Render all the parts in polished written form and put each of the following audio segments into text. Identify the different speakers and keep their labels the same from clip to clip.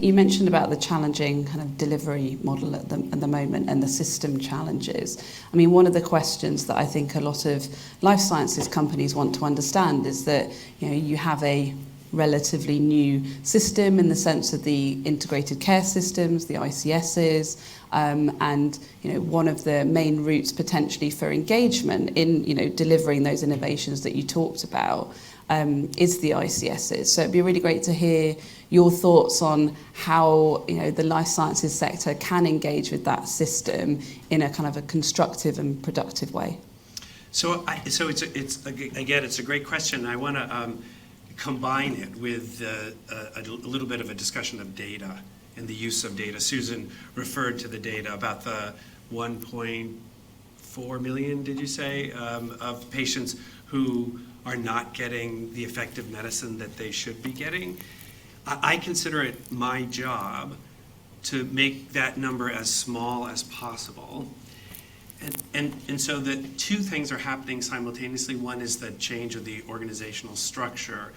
Speaker 1: You mentioned about the challenging kind of delivery model at the moment and the system challenges. I mean, one of the questions that I think a lot of life sciences companies want to understand is that, you have a relatively new system in the sense of the integrated care systems, the ICSs, and one of the main routes potentially for engagement in delivering those innovations that you talked about is the ICSs. So it'd be really great to hear your thoughts on how the life sciences sector can engage with that system in a kind of a constructive and productive way.
Speaker 2: So it's a great question. I want to combine it with a little bit of a discussion of data and the use of data. Susan referred to the data about the 1.4 million, did you say, of patients who are not getting the effective medicine that they should be getting. I consider it my job to make that number as small as possible. And so the two things are happening simultaneously. One is the change of the organizational structure.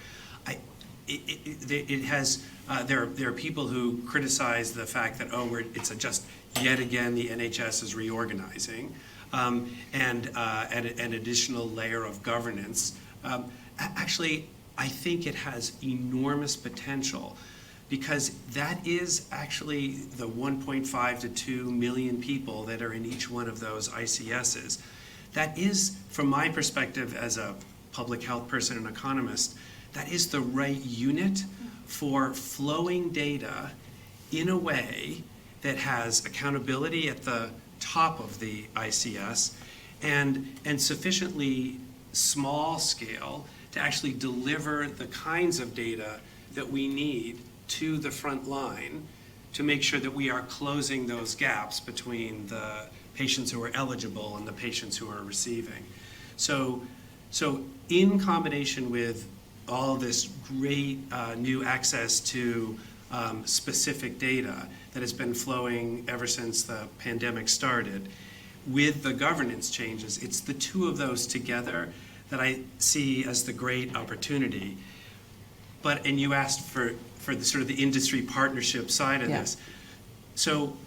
Speaker 2: There are people who criticize the fact that it's just yet again the NHS is reorganizing, and an additional layer of governance. Actually, I think it has enormous potential, because that is actually the 1.5 to 2 million people that are in each one of those ICSs. That is, from my perspective as a public health person and economist, that is the right unit for flowing data in a way that has accountability at the top of the ICS and sufficiently small scale to actually deliver the kinds of data that we need to the front line to make sure that we are closing those gaps between the patients who are eligible and the patients who are receiving. So in combination with all this great new access to specific data that has been flowing ever since the pandemic started, with the governance changes, it's the two of those together that I see as the great opportunity. And you asked for the sort of the industry partnership side of this. So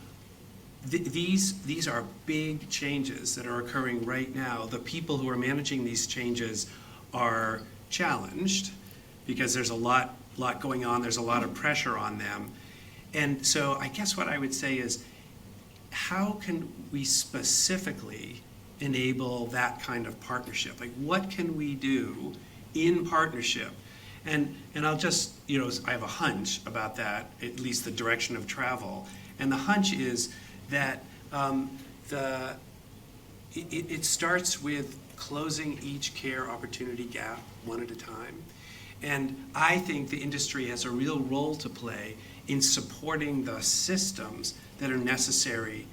Speaker 2: these are big changes that are occurring right now. The people who are managing these changes are challenged because there's a lot going on. There's a lot of pressure on them. And so I guess what I would say is, how can we specifically enable that kind of partnership? Like, what can we do in partnership? And I'll just, I have a hunch about that, at least the direction of travel. And the hunch is that it starts with closing each care opportunity gap one at a time. And I think the industry has a real role to play in supporting the systems that are necessary,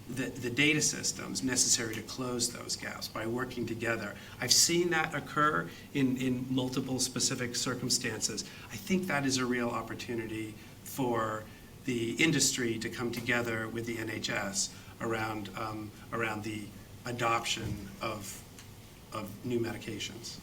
Speaker 2: the data systems necessary to close those gaps by working together. I've seen that occur in multiple specific circumstances. I think that is a real opportunity for the industry to come together with the NHS around the adoption of new medications.